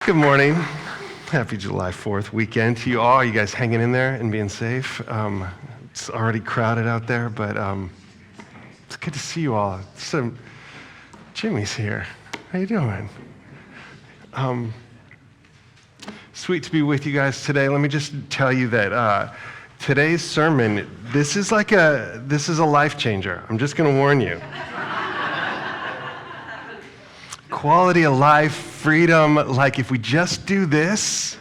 Good morning. Happy July 4th weekend to you all. You guys hanging in there and being safe. It's already crowded out there, but it's good to see you all. So, Jimmy's here. How you doing? Sweet to be with you guys today. Let me just tell you that today's sermon, this is a life changer. I'm just going to warn you. Quality of life, freedom, like if we just do this,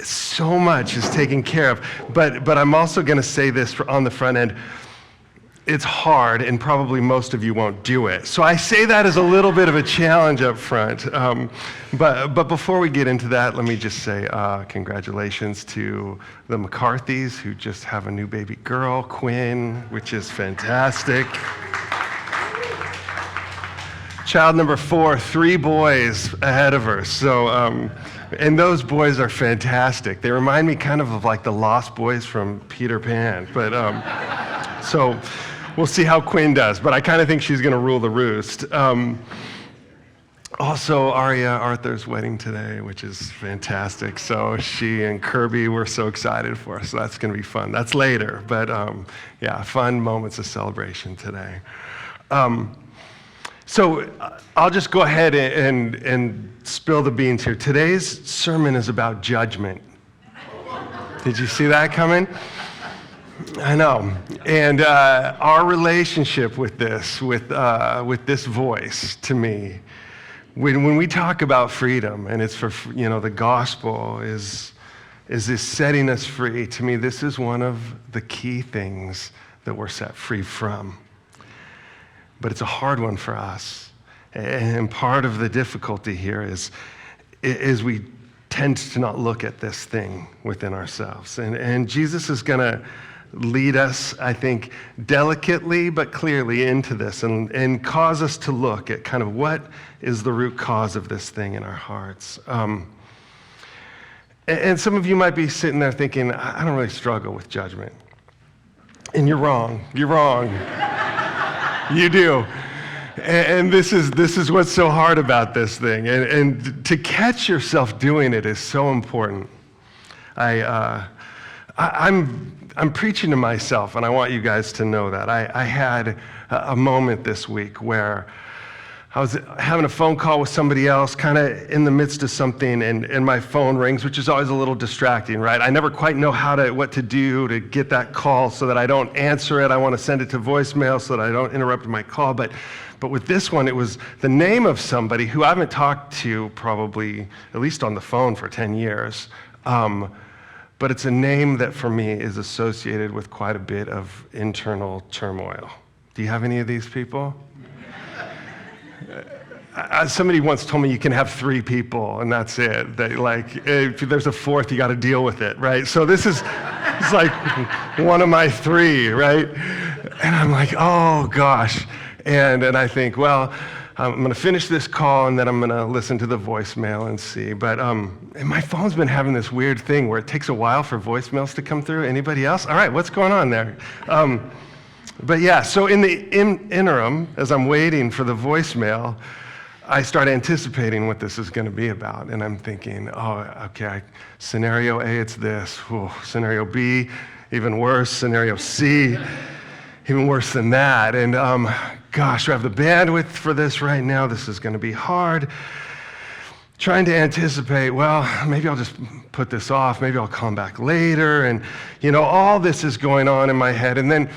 so much is taken care of. But I'm also going to say this on the front end. It's hard, and probably most of you won't do it. So I say that as a little bit of a challenge up front. But before we get into that, let me just say congratulations to the McCarthys, who just have a new baby girl, Quinn, which is fantastic. Child number 4, 3 boys ahead of her. So, and those boys are fantastic. They remind me kind of like the Lost Boys from Peter Pan. But so we'll see how Quinn does. But I kind of think she's going to rule the roost. Also, Aria Arthur's wedding today, which is fantastic. So she and Kirby, we're so excited for her. So that's going to be fun. That's later. But yeah, fun moments of celebration today. So I'll just go ahead and spill the beans here. Today's sermon is about judgment. Did you see that coming? I know. And our relationship with this voice, to me, when we talk about freedom, and it's for, the gospel is this setting us free. To me, this is one of the key things that we're set free from. But it's a hard one for us. And part of the difficulty here is we tend to not look at this thing within ourselves. And Jesus is going to lead us, I think, delicately but clearly into this and cause us to look at kind of what is the root cause of this thing in our hearts. And some of you might be sitting there thinking, I don't really struggle with judgment. And you're wrong. You're wrong. You do. And this is what's so hard about this thing. And to catch yourself doing it is so important. I'm preaching to myself, and I want you guys to know that. I had a moment this week where I was having a phone call with somebody else, kind of in the midst of something, and my phone rings, which is always a little distracting, right? I never quite know what to do to get that call so that I don't answer it. I want to send it to voicemail so that I don't interrupt my call. But with this one, it was the name of somebody who I haven't talked to probably, at least on the phone, for 10 years. But it's a name that for me is associated with quite a bit of internal turmoil. Do you have any of these people? Somebody once told me you can have 3 people and that's it. If there's a 4th, you got to deal with it, right? So it's like one of my 3, right? And I'm like, oh gosh. And I think, well, I'm going to finish this call and then I'm going to listen to the voicemail and see. But and my phone's been having this weird thing where it takes a while for voicemails to come through. Anybody else? All right, what's going on there? But yeah, so in the interim, as I'm waiting for the voicemail, I start anticipating what this is going to be about. And I'm thinking, oh, okay, scenario A, it's this. Ooh, scenario B, even worse. Scenario C, even worse than that. And gosh, do I have the bandwidth for this right now? This is going to be hard. Trying to anticipate, well, maybe I'll just put this off. Maybe I'll come back later. And, all this is going on in my head. And then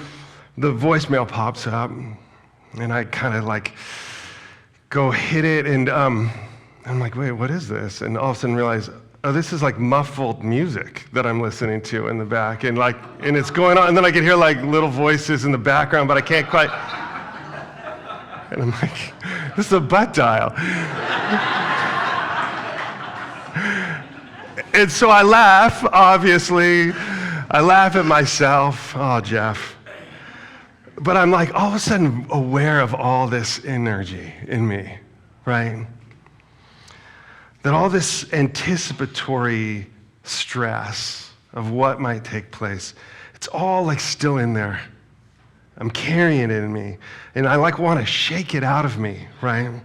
the voicemail pops up, and I kind of go hit it, and I'm like, wait, what is this? And all of a sudden realize, oh, this is like muffled music that I'm listening to in the back, and it's going on, and then I can hear little voices in the background, but I can't quite. And I'm like, this is a butt dial. And so I laugh, obviously. I laugh at myself. Oh, Jeff. But I'm all of a sudden aware of all this energy in me, right? That all this anticipatory stress of what might take place, it's all still in there. I'm carrying it in me. And I want to shake it out of me, right?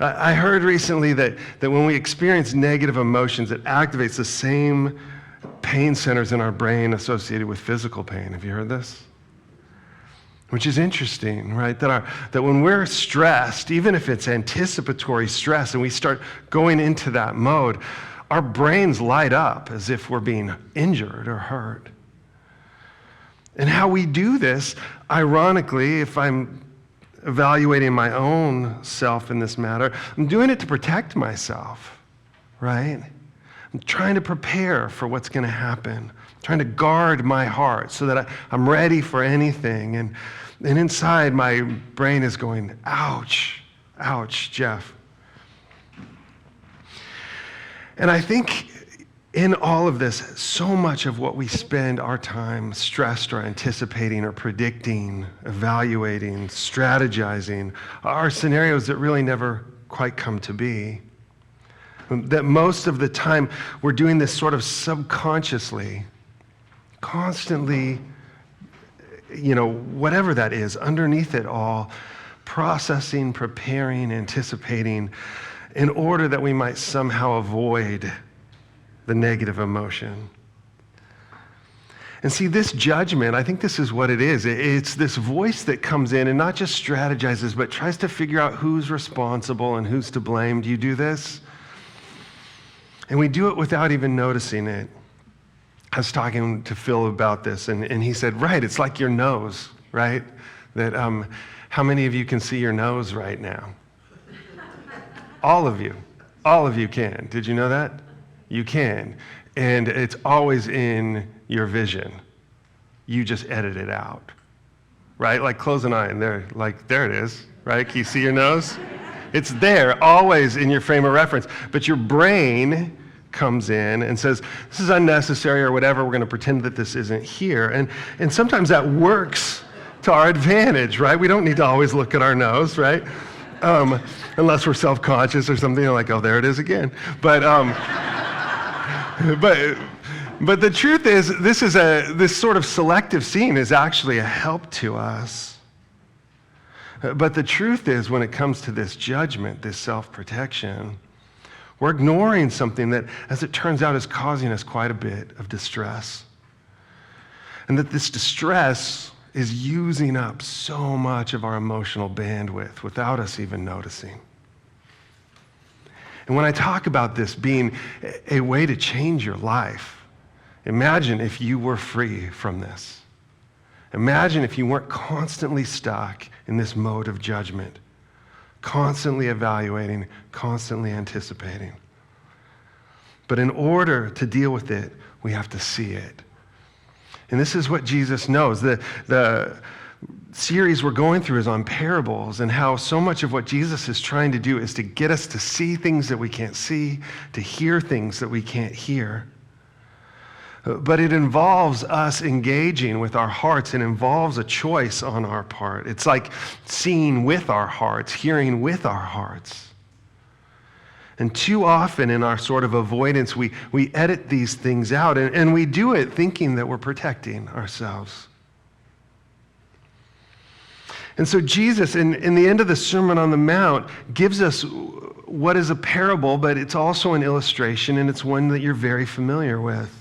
I heard recently that when we experience negative emotions, it activates the same pain centers in our brain associated with physical pain. Have you heard this? Which is interesting, right? That when we're stressed, even if it's anticipatory stress, and we start going into that mode, our brains light up as if we're being injured or hurt. And how we do this, ironically, if I'm evaluating my own self in this matter, I'm doing it to protect myself, right? I'm trying to prepare for what's going to happen, trying to guard my heart so that I'm ready for anything. And inside, my brain is going, ouch, ouch, Jeff. And I think in all of this, so much of what we spend our time stressed or anticipating or predicting, evaluating, strategizing, are scenarios that really never quite come to be. That most of the time we're doing this sort of subconsciously, constantly, whatever that is, underneath it all, processing, preparing, anticipating, in order that we might somehow avoid the negative emotion. And see, this judgment, I think this is what it is. It's this voice that comes in and not just strategizes, but tries to figure out who's responsible and who's to blame. Do you do this? And we do it without even noticing it. I was talking to Phil about this, and he said, right, it's like your nose, right? That how many of you can see your nose right now? All of you can. Did you know that? You can. And it's always in your vision. You just edit it out, right? Like close an eye and there it is, right? Can you see your nose? It's there, always in your frame of reference. But your brain comes in and says, this is unnecessary or whatever, we're going to pretend that this isn't here. And sometimes that works to our advantage, right? We don't need to always look at our nose, right? Unless we're self-conscious or something, like, oh, there it is again. But the truth is, this sort of selective seeing is actually a help to us. But the truth is, when it comes to this judgment, this self-protection, we're ignoring something that, as it turns out, is causing us quite a bit of distress. And that this distress is using up so much of our emotional bandwidth without us even noticing. And when I talk about this being a way to change your life, imagine if you were free from this. Imagine if you weren't constantly stuck in this mode of judgment, constantly evaluating, constantly anticipating. But in order to deal with it, we have to see it. And this is what Jesus knows. The series we're going through is on parables and how so much of what Jesus is trying to do is to get us to see things that we can't see, to hear things that we can't hear. But it involves us engaging with our hearts. It involves a choice on our part. It's like seeing with our hearts, hearing with our hearts. And too often in our sort of avoidance, we edit these things out, and we do it thinking that we're protecting ourselves. And so Jesus, in the end of the Sermon on the Mount, gives us what is a parable, but it's also an illustration, and it's one that you're very familiar with.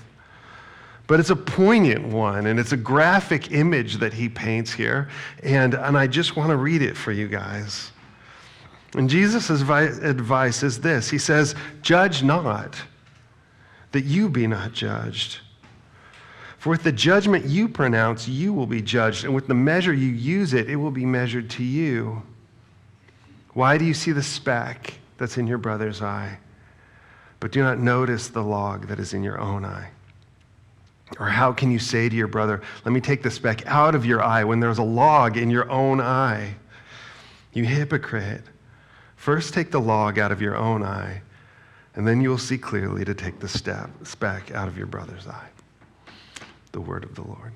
But it's a poignant one, and it's a graphic image that he paints here, and I just want to read it for you guys. And Jesus' advice is this. He says, judge not, that you be not judged. For with the judgment you pronounce, you will be judged, and with the measure you use it, it will be measured to you. Why do you see the speck that's in your brother's eye, but do not notice the log that is in your own eye? Or how can you say to your brother, let me take the speck out of your eye when there's a log in your own eye? You hypocrite. First take the log out of your own eye, and then you will see clearly to take the speck out of your brother's eye. The word of the Lord.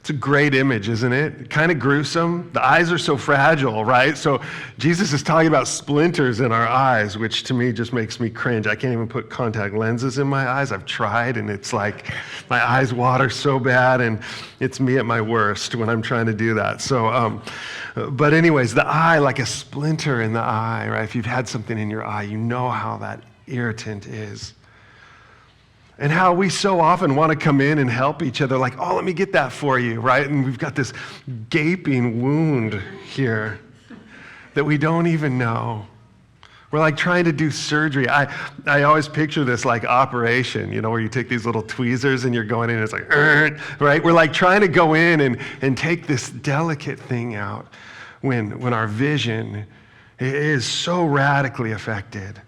It's a great image, isn't it? Kind of gruesome. The eyes are so fragile, right? So Jesus is talking about splinters in our eyes, which to me just makes me cringe. I can't even put contact lenses in my eyes. I've tried, and it's like my eyes water so bad, and it's me at my worst when I'm trying to do that. So, but anyways, the eye, like a splinter in the eye, right? If you've had something in your eye, you know how that irritant is. And how we so often want to come in and help each other, like, oh, let me get that for you, right? And we've got this gaping wound here that we don't even know. We're like trying to do surgery. I always picture this like operation, where you take these little tweezers and you're going in and it's like, right? We're like trying to go in and take this delicate thing out when our vision is so radically affected,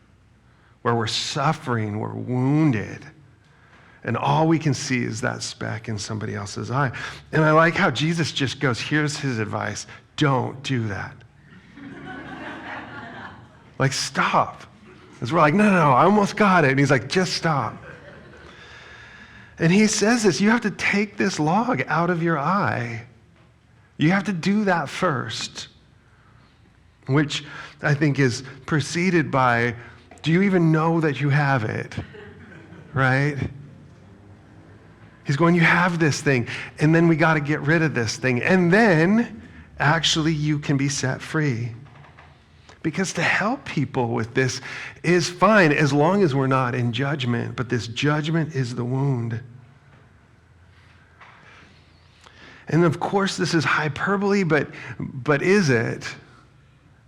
where we're suffering, we're wounded. And all we can see is that speck in somebody else's eye. And I like how Jesus just goes, here's his advice, don't do that. Like, stop. Because we're like, no, I almost got it. And he's like, just stop. And he says this, you have to take this log out of your eye. You have to do that first. Which I think is preceded by, do you even know that you have it? Right? He's going, you have this thing, and then we got to get rid of this thing. And then, actually, you can be set free. Because to help people with this is fine as long as we're not in judgment. But this judgment is the wound. And of course, this is hyperbole, but is it?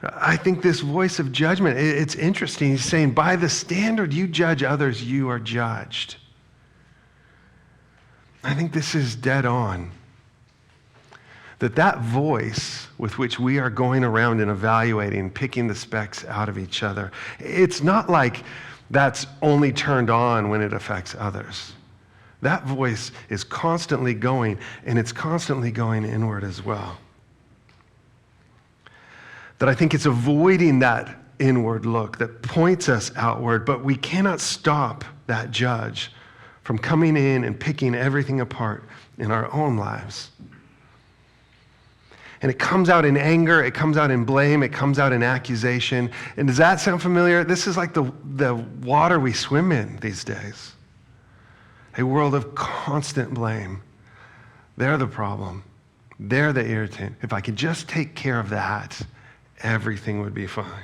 I think this voice of judgment, it's interesting. He's saying, by the standard you judge others, you are judged. I think this is dead on. That voice with which we are going around and evaluating, picking the specks out of each other, it's not like that's only turned on when it affects others. That voice is constantly going, and it's constantly going inward as well. That I think it's avoiding that inward look that points us outward, but we cannot stop that judge from coming in and picking everything apart in our own lives. And it comes out in anger, it comes out in blame, it comes out in accusation. And does that sound familiar? This is like the water we swim in these days. A world of constant blame. They're the problem. They're the irritant. If I could just take care of that, everything would be fine.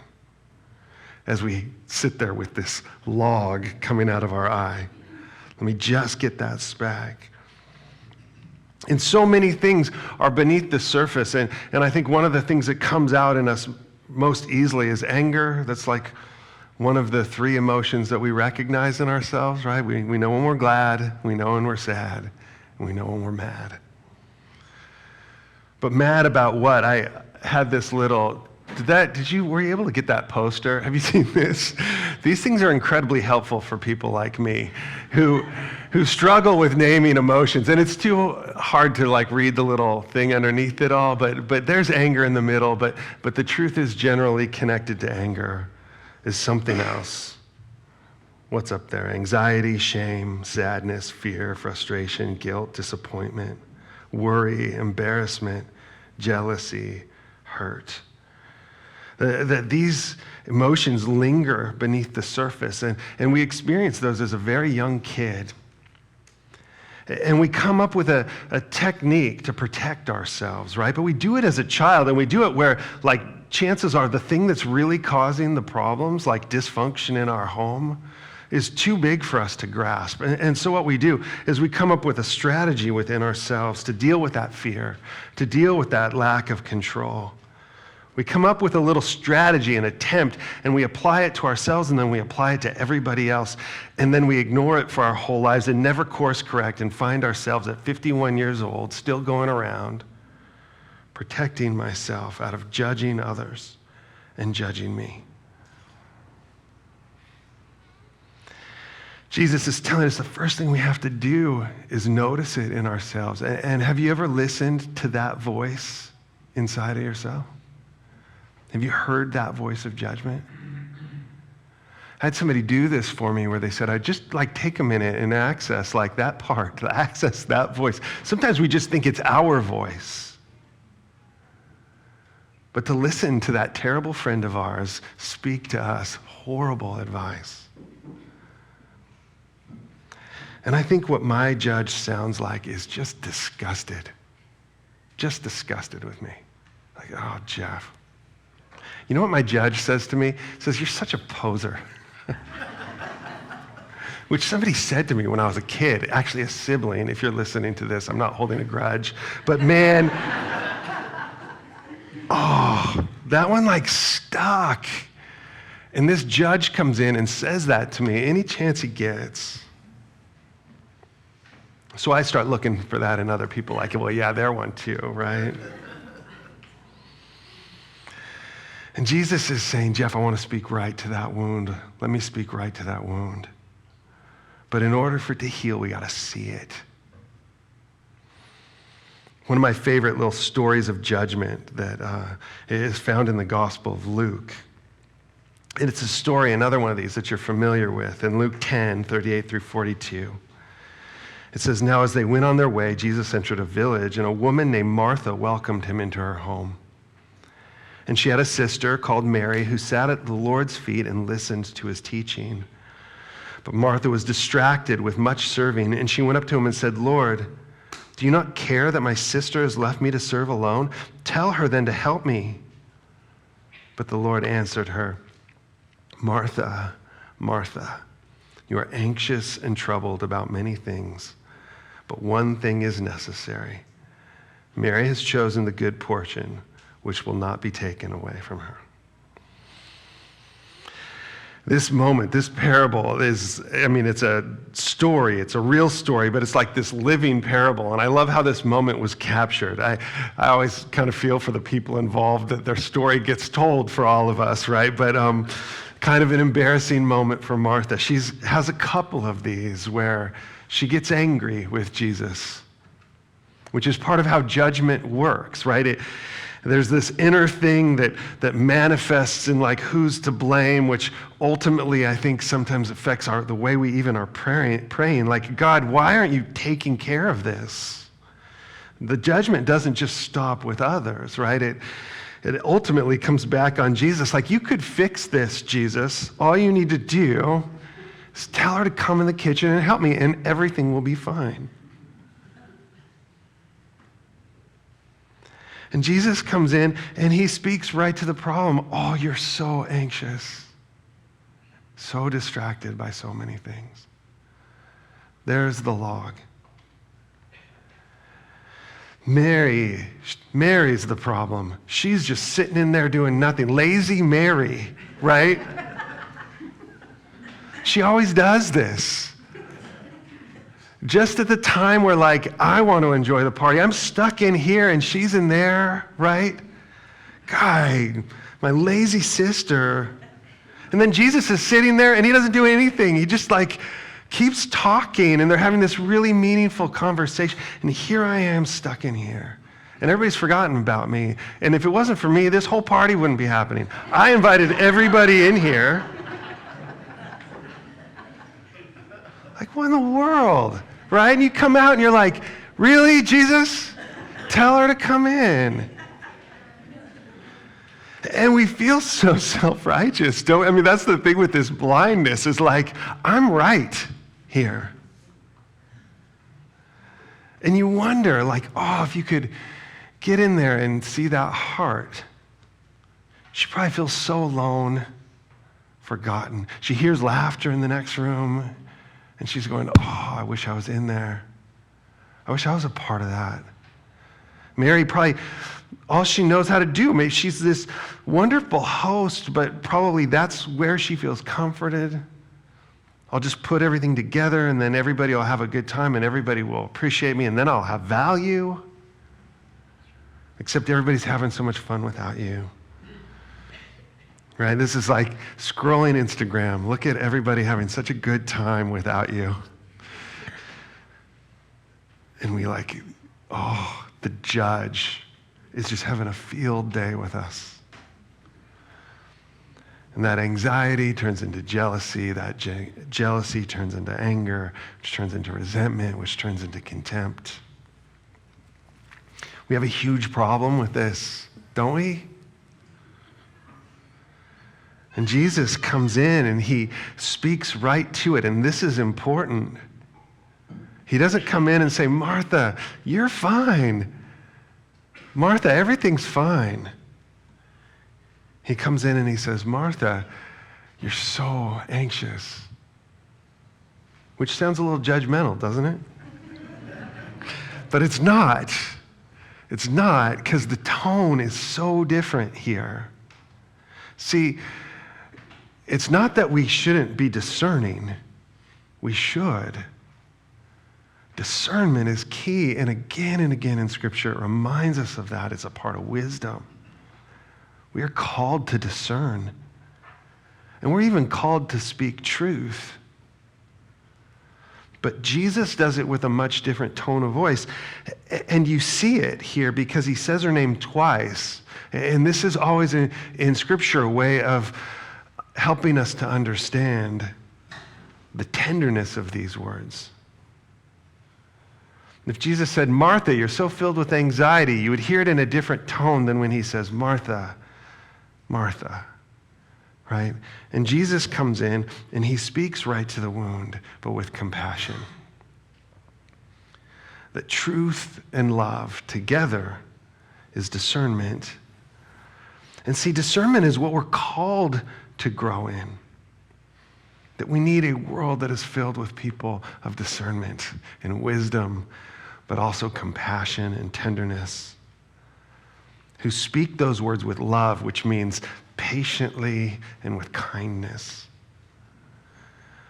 As we sit there with this log coming out of our eye. Let me just get that speck. And so many things are beneath the surface. And I think one of the things that comes out in us most easily is anger. That's like one of the three emotions that we recognize in ourselves, right? We know when we're glad, we know when we're sad, and we know when we're mad. But mad about what? I had this little... were you able to get that poster? Have you seen this? These things are incredibly helpful for people like me who struggle with naming emotions. And it's too hard to read the little thing underneath it all, but there's anger in the middle, but the truth is generally connected to anger is something else. What's up there? Anxiety, shame, sadness, fear, frustration, guilt, disappointment, worry, embarrassment, jealousy, hurt. That these emotions linger beneath the surface, and we experience those as a very young kid. And we come up with a technique to protect ourselves, right? But we do it as a child, and we do it where, chances are the thing that's really causing the problems, like dysfunction in our home, is too big for us to grasp. And so what we do is we come up with a strategy within ourselves to deal with that fear, to deal with that lack of control. We come up with a little strategy, an attempt, and we apply it to ourselves, and then we apply it to everybody else, and then we ignore it for our whole lives and never course correct and find ourselves at 51 years old still going around protecting myself out of judging others and judging me. Jesus is telling us the first thing we have to do is notice it in ourselves. And have you ever listened to that voice inside of yourself? Have you heard that voice of judgment? I had somebody do this for me where they said, I just like take a minute and access like that part, access that voice. Sometimes we just think it's our voice. But to listen to that terrible friend of ours speak to us horrible advice. And I think what my judge sounds like is just disgusted with me. Like, oh, Jeff. You know what my judge says to me? He says, you're such a poser. Which somebody said to me when I was a kid, actually a sibling. If you're listening to this, I'm not holding a grudge. But man, oh, that one like stuck. And this judge comes in and says that to me any chance he gets. So I start looking for that in other people, like, well, yeah, they're one too, right? And Jesus is saying, Jeff, I want to speak right to that wound. Let me speak right to that wound. But in order for it to heal, we got to see it. One of my favorite little stories of judgment that is found in the Gospel of Luke. And it's a story, another one of these that you're familiar with, in Luke 10, 38 through 42. It says, now as they went on their way, Jesus entered a village, and a woman named Martha welcomed him into her home. And she had a sister called Mary who sat at the Lord's feet and listened to his teaching. But Martha was distracted with much serving, and she went up to him and said, Lord, do you not care that my sister has left me to serve alone? Tell her then to help me. But the Lord answered her, Martha, Martha, you are anxious and troubled about many things, but one thing is necessary. Mary has chosen the good portion, which will not be taken away from her. This moment, this parable is, it's a story, it's a real story, but it's like this living parable. And I love how this moment was captured. I always kind of feel for the people involved that their story gets told for all of us, right? But kind of an embarrassing moment for Martha. She has a couple of these where she gets angry with Jesus, which is part of how judgment works, right? There's this inner thing that manifests in like who's to blame, which ultimately I think sometimes affects the way we even are praying. Like, God, why aren't you taking care of this? The judgment doesn't just stop with others, right? It ultimately comes back on Jesus. Like, you could fix this, Jesus. All you need to do is tell her to come in the kitchen and help me, and everything will be fine. And Jesus comes in and he speaks right to the problem. Oh, you're so anxious, so distracted by so many things. There's the log. Mary's the problem. She's just sitting in there doing nothing. Lazy Mary, right? She always does this. Just at the time where, like, I want to enjoy the party. I'm stuck in here and she's in there, right? God, my lazy sister. And then Jesus is sitting there and he doesn't do anything. He just, like, keeps talking and they're having this really meaningful conversation. And here I am stuck in here. And everybody's forgotten about me. And if it wasn't for me, this whole party wouldn't be happening. I invited everybody in here. Like, what in the world? Right? And you come out and you're like, really, Jesus? Tell her to come in. And we feel so self-righteous, don't we? That's the thing with this blindness, is like, I'm right here. And you wonder, like, oh, if you could get in there and see that heart. She probably feels so alone, forgotten. She hears laughter in the next room. And she's going, oh, I wish I was in there. I wish I was a part of that. Mary probably, all she knows how to do, maybe she's this wonderful host, but probably that's where she feels comforted. I'll just put everything together and then everybody will have a good time and everybody will appreciate me and then I'll have value. Except everybody's having so much fun without you. Right? This is like scrolling Instagram. Look at everybody having such a good time without you. And we like, oh, the judge is just having a field day with us. And that anxiety turns into jealousy. That jealousy turns into anger, which turns into resentment, which turns into contempt. We have a huge problem with this, don't we? And Jesus comes in and he speaks right to it. And this is important. He doesn't come in and say, Martha, you're fine. Martha, everything's fine. He comes in and he says, Martha, you're so anxious. Which sounds a little judgmental, doesn't it? But it's not. It's not, because the tone is so different here. See, it's not that we shouldn't be discerning. We should. Discernment is key, and again in Scripture, it reminds us of that as a part of wisdom. We are called to discern, and we're even called to speak truth. But Jesus does it with a much different tone of voice, and you see it here because he says her name twice, and this is always in Scripture a way of helping us to understand the tenderness of these words. If Jesus said, Martha, you're so filled with anxiety, you would hear it in a different tone than when he says, Martha, Martha, right? And Jesus comes in and he speaks right to the wound, but with compassion. That truth and love together is discernment. And see, discernment is what we're called to grow in. That we need a world that is filled with people of discernment and wisdom, but also compassion and tenderness, who speak those words with love, which means patiently and with kindness.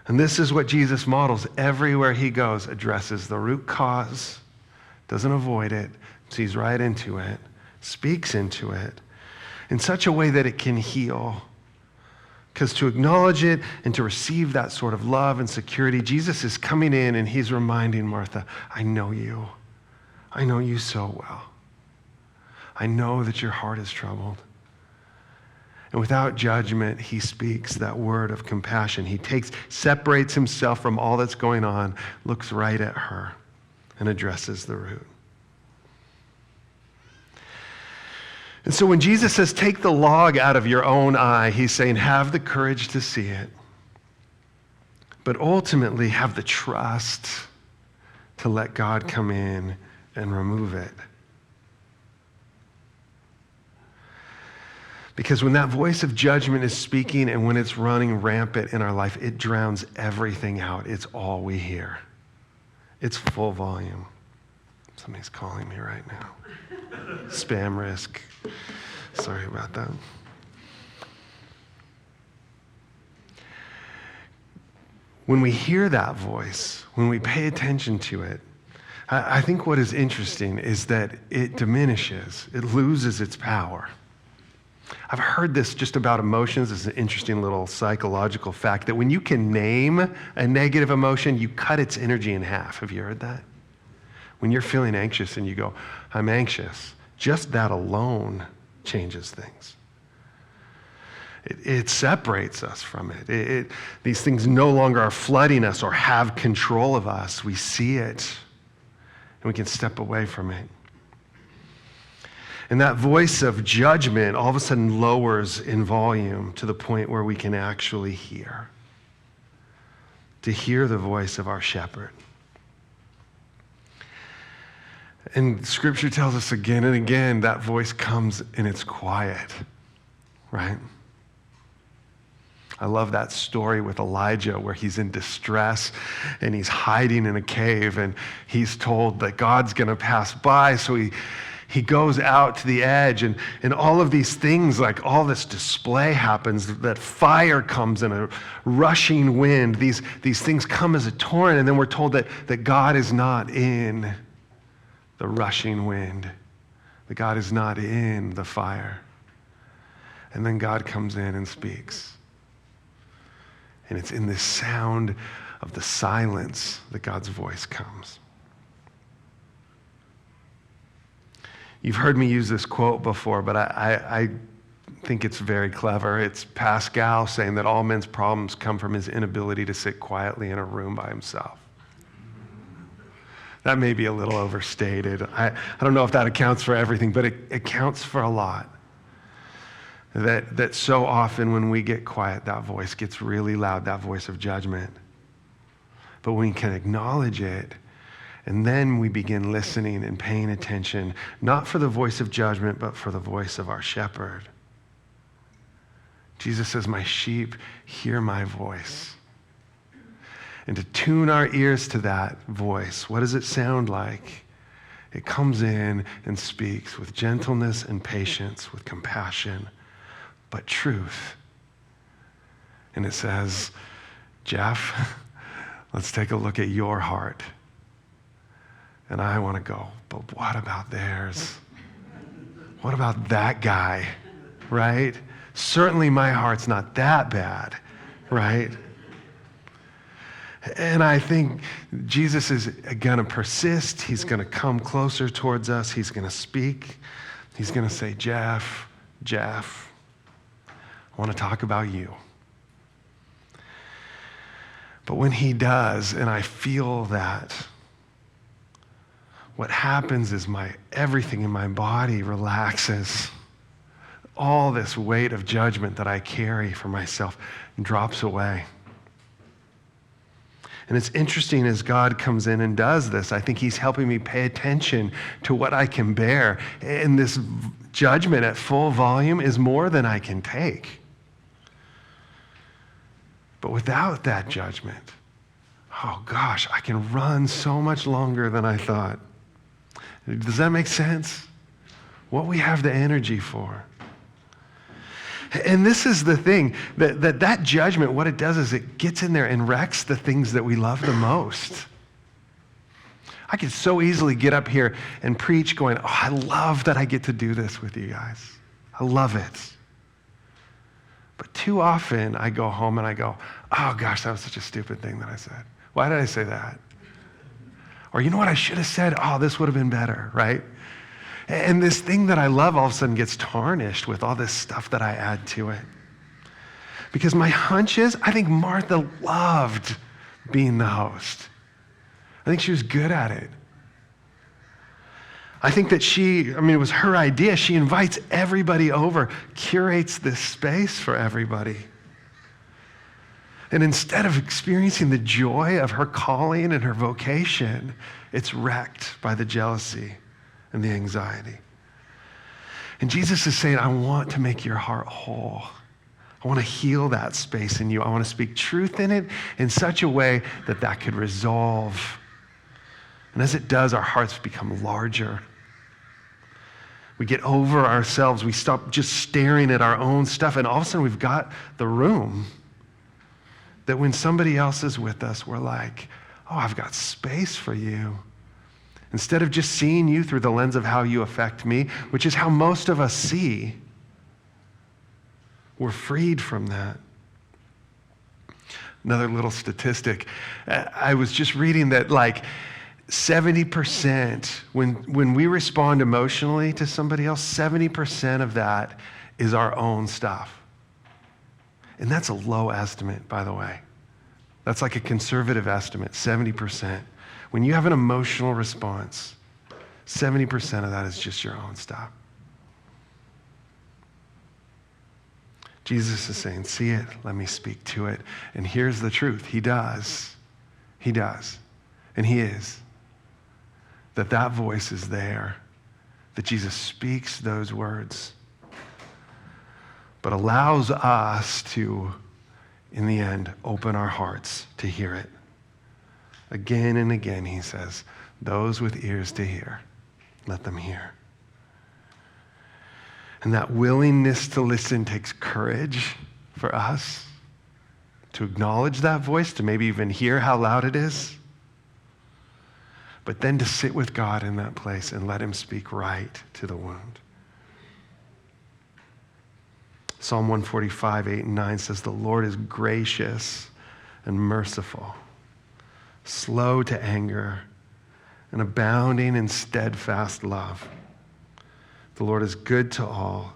And this is what Jesus models everywhere he goes, addresses the root cause, doesn't avoid it, sees right into it, speaks into it in such a way that it can heal. Because to acknowledge it and to receive that sort of love and security, Jesus is coming in and he's reminding Martha, I know you. I know you so well. I know that your heart is troubled. And without judgment, he speaks that word of compassion. He separates himself from all that's going on, looks right at her, and addresses the root. And so when Jesus says, take the log out of your own eye, he's saying, have the courage to see it, but ultimately have the trust to let God come in and remove it. Because when that voice of judgment is speaking and when it's running rampant in our life, it drowns everything out. It's all we hear. It's full volume. Somebody's calling me right now. Spam risk. Sorry about that. When we hear that voice, when we pay attention to it, I think what is interesting is that it diminishes. It loses its power. I've heard this just about emotions. It's an interesting little psychological fact that when you can name a negative emotion, you cut its energy in half. Have you heard that? When you're feeling anxious and you go, I'm anxious, just that alone changes things. It separates us from it. These things no longer are flooding us or have control of us. We see it, and we can step away from it. And that voice of judgment all of a sudden lowers in volume to the point where we can actually hear. To hear the voice of our shepherd. And Scripture tells us again and again that voice comes and it's quiet, right? I love that story with Elijah where he's in distress and he's hiding in a cave and he's told that God's going to pass by. So he goes out to the edge and all of these things, like all this display happens, that fire comes in a rushing wind. These things come as a torrent, and then we're told that God is not in the rushing wind, that God is not in the fire. And then God comes in and speaks. And it's in this sound of the silence that God's voice comes. You've heard me use this quote before, but I think it's very clever. It's Pascal saying that all men's problems come from his inability to sit quietly in a room by himself. That may be a little overstated. I don't know if that accounts for everything, but it accounts for a lot. That so often when we get quiet, that voice gets really loud, that voice of judgment. But we can acknowledge it, and then we begin listening and paying attention, not for the voice of judgment, but for the voice of our shepherd. Jesus says, my sheep hear my voice. And to tune our ears to that voice, what does it sound like? It comes in and speaks with gentleness and patience, with compassion, but truth. And it says, Jeff, let's take a look at your heart. And I want to go, but what about theirs? What about that guy, right? Certainly my heart's not that bad, right? And I think Jesus is going to persist. He's going to come closer towards us. He's going to speak. He's going to say, Jeff, I want to talk about you. But when he does, and I feel that, what happens is everything in my body relaxes. All this weight of judgment that I carry for myself drops away. And it's interesting as God comes in and does this, I think he's helping me pay attention to what I can bear. And this judgment at full volume is more than I can take. But without that judgment, oh gosh, I can run so much longer than I thought. Does that make sense? What we have the energy for. And this is the thing, that judgment, what it does is it gets in there and wrecks the things that we love the most. I could so easily get up here and preach going, oh, I love that I get to do this with you guys. I love it. But too often I go home and I go, oh gosh, that was such a stupid thing that I said. Why did I say that? Or you know what I should have said? Oh, this would have been better, right? And this thing that I love all of a sudden gets tarnished with all this stuff that I add to it. Because my hunch is, I think Martha loved being the host. I think she was good at it. I think that it was her idea. She invites everybody over, curates this space for everybody. And instead of experiencing the joy of her calling and her vocation, it's wrecked by the jealousy and the anxiety. And Jesus is saying, I want to make your heart whole. I want to heal that space in you. I want to speak truth in it in such a way that that could resolve. And as it does, our hearts become larger. We get over ourselves. We stop just staring at our own stuff. And all of a sudden, we've got the room that when somebody else is with us, we're like, oh, I've got space for you. Instead of just seeing you through the lens of how you affect me, which is how most of us see, we're freed from that. Another little statistic. I was just reading that 70%, when we respond emotionally to somebody else, 70% of that is our own stuff. And that's a low estimate, by the way. That's like a conservative estimate, 70%. When you have an emotional response, 70% of that is just your own stuff. Jesus is saying, see it, let me speak to it. And here's the truth. He does. He does. And he is. That voice is there. That Jesus speaks those words. But allows us to, in the end, open our hearts to hear it. Again and again, he says, those with ears to hear, let them hear. And that willingness to listen takes courage for us to acknowledge that voice, to maybe even hear how loud it is, but then to sit with God in that place and let him speak right to the wound. Psalm 145, 8 and 9 says, the Lord is gracious and merciful, slow to anger, and abounding in steadfast love. The Lord is good to all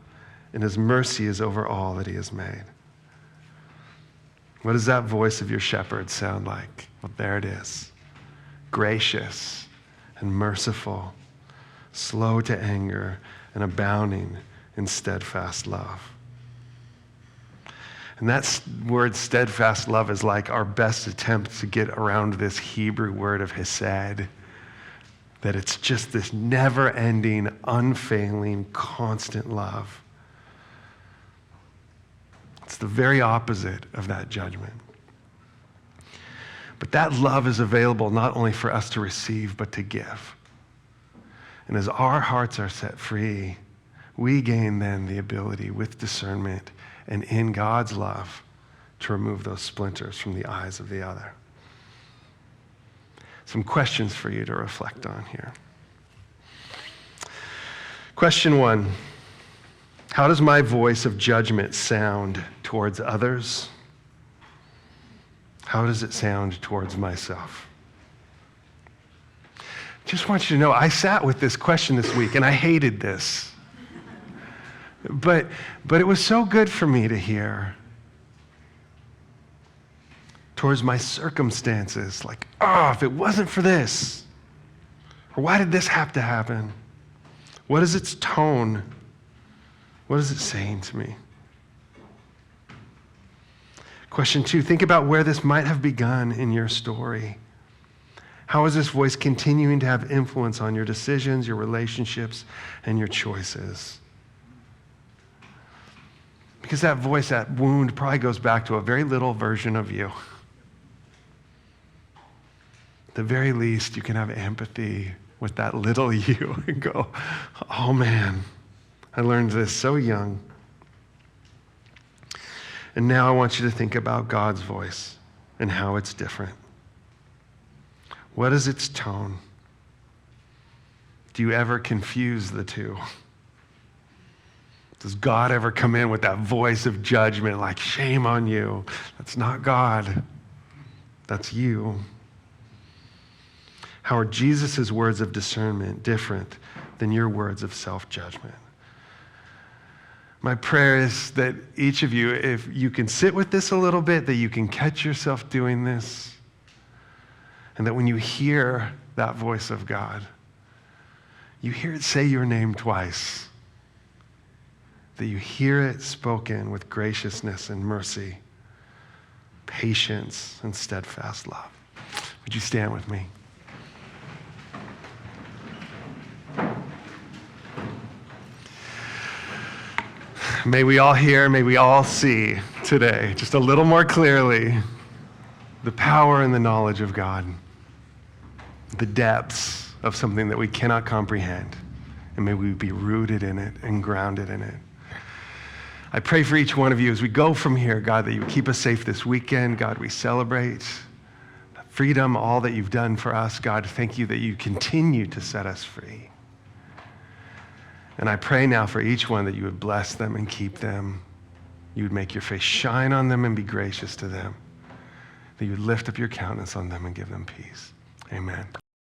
and his mercy is over all that he has made. What does that voice of your shepherd sound like? Well, there it is. Gracious and merciful, slow to anger, and abounding in steadfast love. And that word steadfast love is like our best attempt to get around this Hebrew word of hesed, that it's just this never-ending, unfailing, constant love. It's the very opposite of that judgment. But that love is available not only for us to receive, but to give. And as our hearts are set free, we gain then the ability with discernment and in God's love to remove those splinters from the eyes of the other. Some questions for you to reflect on here. Question 1, how does my voice of judgment sound towards others? How does it sound towards myself? Just want you to know, I sat with this question this week and I hated this. But it was so good for me to hear towards my circumstances, like, if it wasn't for this, or why did this have to happen? What is its tone? What is it saying to me? Question 2, think about where this might have begun in your story. How is this voice continuing to have influence on your decisions, your relationships, and your choices? Because that voice, that wound probably goes back to a very little version of you. At the very least, you can have empathy with that little you and go, oh man, I learned this so young. And now I want you to think about God's voice and how it's different. What is its tone? Do you ever confuse the two? Does God ever come in with that voice of judgment, like, shame on you? That's not God. That's you. How are Jesus' words of discernment different than your words of self-judgment? My prayer is that each of you, if you can sit with this a little bit, that you can catch yourself doing this, and that when you hear that voice of God, you hear it say your name twice. That you hear it spoken with graciousness and mercy, patience and steadfast love. Would you stand with me? May we all hear, may we all see today, just a little more clearly, the power and the knowledge of God, the depths of something that we cannot comprehend, and may we be rooted in it and grounded in it. I pray for each one of you as we go from here, God, that you would keep us safe this weekend. God, we celebrate freedom, all that you've done for us. God, thank you that you continue to set us free. And I pray now for each one that you would bless them and keep them. You would make your face shine on them and be gracious to them. That you would lift up your countenance on them and give them peace. Amen.